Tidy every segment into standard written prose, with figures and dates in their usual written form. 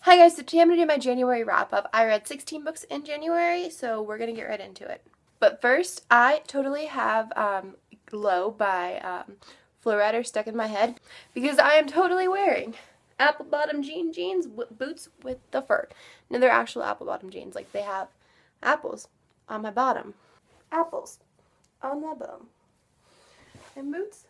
Hi guys, so today I'm going to do my January wrap-up. I read 16 books in January, so we're going to get right into it. But first, I totally have Glow by Flowrider stuck in my head because I am totally wearing apple-bottom jeans, boots with the fur. No, they're actual apple-bottom jeans. Like, they have apples on my bottom, apples on my bum, and boots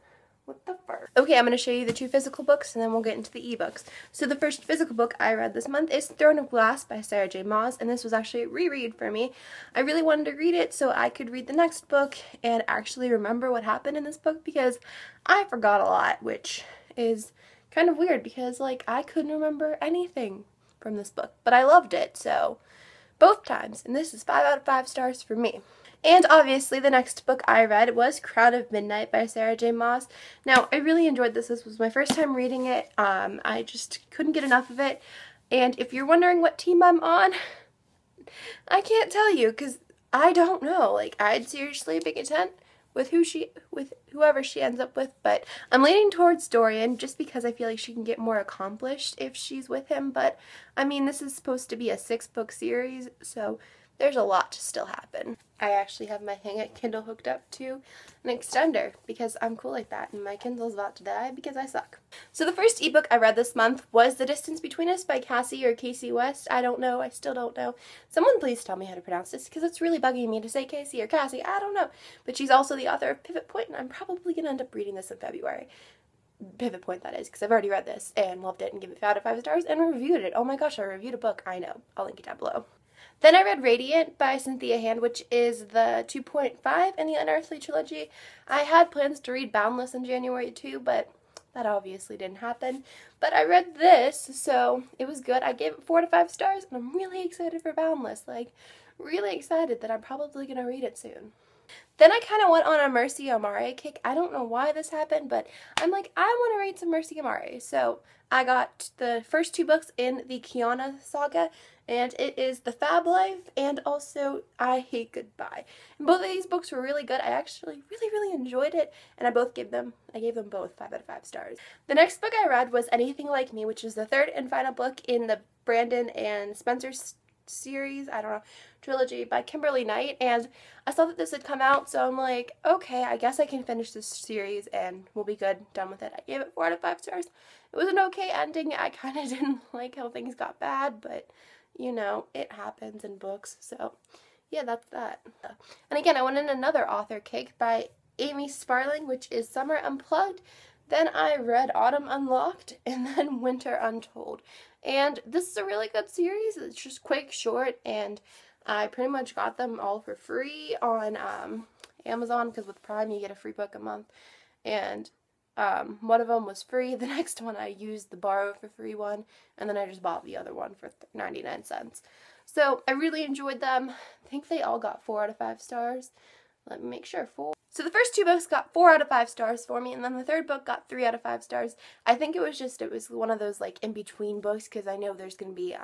with the fur. Okay, I'm going to show you the two physical books and then we'll get into the ebooks. So the first physical book I read this month is Throne of Glass by Sarah J. Maas, and this was actually a reread for me. I really wanted to read it so I could read the next book and actually remember what happened in this book because I forgot a lot, which is kind of weird because like I couldn't remember anything from this book, but I loved it, so both times, and this is 5 out of 5 stars for me. And obviously the next book I read was Crown of Midnight by Sarah J. Maas. Now, I really enjoyed this. This was my first time reading it. I just couldn't get enough of it. And if you're wondering what team I'm on, I can't tell you because I don't know. Like, I'd seriously be content with whoever she ends up with, but I'm leaning towards Dorian just because I feel like she can get more accomplished if she's with him. But I mean, this is supposed to be a 6-book series, so there's a lot to still happen. I actually have my Hang It Kindle hooked up to an extender because I'm cool like that, and my Kindle's about to die because I suck. So the first ebook I read this month was The Distance Between Us by Cassie West. I don't know. I still don't know. Someone please tell me how to pronounce this because it's really bugging me to say Casey or Cassie. I don't know. But she's also the author of Pivot Point, and I'm probably going to end up reading this in February. Pivot Point, that is, because I've already read this and loved it and give it 5 out of 5 stars and reviewed it. Oh my gosh, I reviewed a book. I know. I'll link it down below. Then I read Radiant by Cynthia Hand, which is the 2.5 in the Unearthly trilogy. I had plans to read Boundless in January too, but that obviously didn't happen. But I read this, so it was good. I gave it 4 out of 5 stars, and I'm really excited for Boundless. Like, really excited that I'm probably going to read it soon. Then I kind of went on a Mercy Amare kick. I don't know why this happened, but I'm like, I want to read some Mercy Amare. So I got the first 2 books in the Kiana saga, and it is The Fab Life and also I Hate Goodbye. And both of these books were really good. I actually really enjoyed it, and I gave them both 5 out of 5 stars. The next book I read was Anything Like Me, which is the 3rd and final book in the Brandon and Spencer series, I don't know, trilogy by Kimberly Knight, and I saw that this had come out, so I'm like, okay, I guess I can finish this series and we'll be good, done with it. I gave it 4 out of 5 stars. It was an okay ending. I kind of didn't like how things got bad, but you know, it happens in books, so yeah, that's that. And again, I went in another author kick by Amy Sparling, which is Summer Unplugged. Then I read Autumn Unlocked, and then Winter Untold. And this is a really good series. It's just quick, short, and I pretty much got them all for free on Amazon, because with Prime you get a free book a month. And one of them was free. The next one I used the borrow for free one, and then I just bought the other one for 99 cents. So I really enjoyed them. I think they all got 4 out of 5 stars. Let me make sure. 4. So the first 2 books got 4 out of 5 stars for me, and then the 3rd book got 3 out of 5 stars. I think it was one of those like in-between books, because I know there's going to be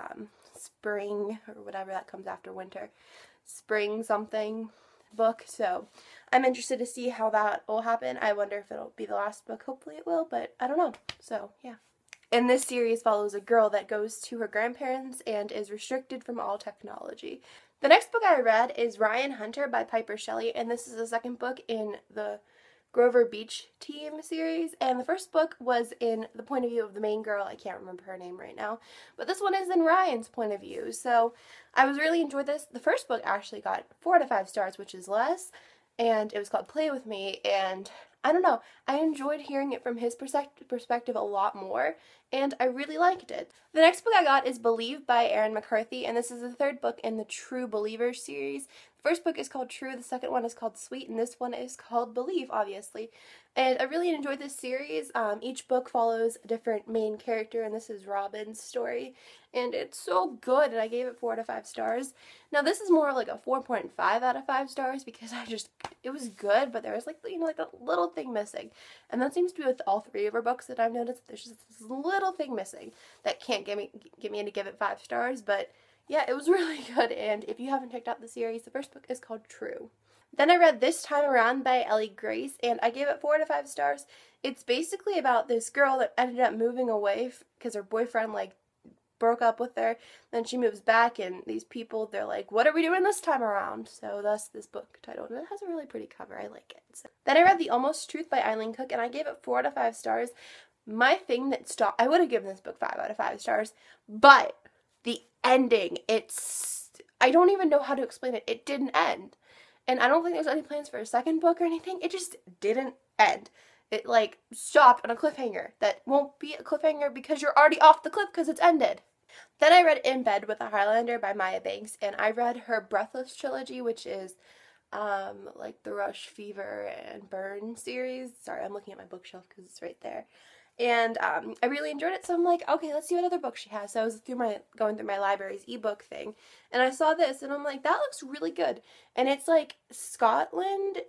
spring or whatever that comes after winter. Spring something book, so I'm interested to see how that will happen. I wonder if it'll be the last book. Hopefully it will, but I don't know. So yeah. And this series follows a girl that goes to her grandparents and is restricted from all technology. The next book I read is Ryan Hunter by Piper Shelley, and this is the 2nd book in the Grover Beach Team series, and the first book was in the point of view of the main girl. I can't remember her name right now, but this one is in Ryan's point of view, so I was really enjoyed this. The first book actually got 4 out of 5 stars, which is less, and it was called Play With Me, and I don't know, I enjoyed hearing it from his perspective a lot more, and I really liked it. The next book I got is Believe by Erin McCarthy, and this is the 3rd book in the True Believers series. The first book is called True, the second one is called Sweet, and this one is called Believe, obviously. And I really enjoyed this series. Each book follows a different main character, and this is Robin's story. And it's so good, and I gave it 4 out of 5 stars. Now this is more like a 4.5 out of 5 stars because it was good, but there was like, you know, like a little thing missing. And that seems to be with all 3 of her books that I've noticed. There's just this little thing missing that can't get me in to give it 5 stars, but yeah, it was really good, and if you haven't checked out the series, the first book is called True. Then I read This Time Around by Ellie Grace, and I gave it 4 out of 5 stars. It's basically about this girl that ended up moving away because her boyfriend, like, broke up with her. Then she moves back, and these people, they're like, what are we doing this time around? So that's this book title, and it has a really pretty cover. I like it. So. Then I read The Almost Truth by Eileen Cook, and I gave it 4 out of 5 stars. My thing that stopped, I would have given this book 5 out of 5 stars, but the ending, I don't even know how to explain it. It didn't end. And I don't think there's any plans for a second book or anything. It just didn't end. It, like, stopped on a cliffhanger that won't be a cliffhanger because you're already off the cliff because it's ended. Then I read In Bed with a Highlander by Maya Banks, and I read her Breathless trilogy, which is, like, the Rush, Fever, and Burn series. Sorry, I'm looking at my bookshelf because it's right there. And I really enjoyed it, so I'm like, okay, let's see what other books she has. So I was going through my library's ebook thing, and I saw this, and I'm like, that looks really good. And it's like Scotland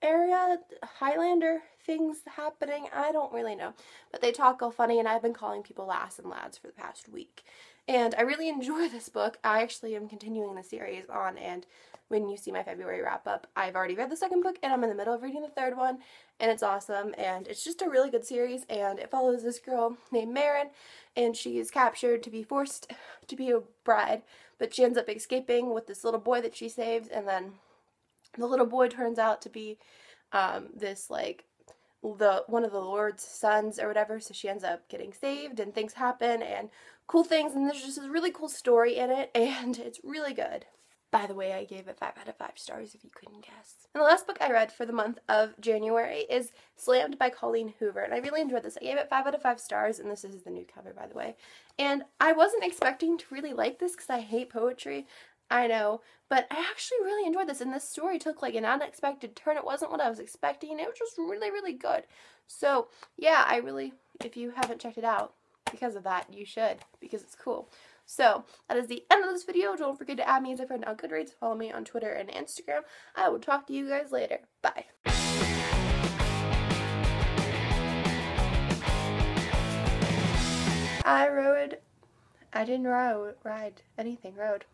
area, Highlander things happening. I don't really know, but they talk all funny, and I've been calling people lass and lads for the past week. And I really enjoy this book. I actually am continuing the series on, and when you see my February wrap-up, I've already read the second book, and I'm in the middle of reading the third one, and it's awesome, and it's just a really good series, and it follows this girl named Marin, and she is captured to be forced to be a bride, but she ends up escaping with this little boy that she saves, and then the little boy turns out to be this, like, one of the Lord's sons or whatever, so she ends up getting saved, and things happen, and cool things, and there's just a really cool story in it, and it's really good. By the way, I gave it 5 out of 5 stars if you couldn't guess. And the last book I read for the month of January is Slammed by Colleen Hoover, and I really enjoyed this. I gave it 5 out of 5 stars, and this is the new cover, by the way. And I wasn't expecting to really like this because I hate poetry. I know, but I actually really enjoyed this, and this story took like an unexpected turn. It wasn't what I was expecting. It was just really, really good. So, yeah, if you haven't checked it out because of that, you should, because it's cool. So, that is the end of this video. Don't forget to add me as a friend on Goodreads. Follow me on Twitter and Instagram. I will talk to you guys later. Bye. I didn't ride anything, rode.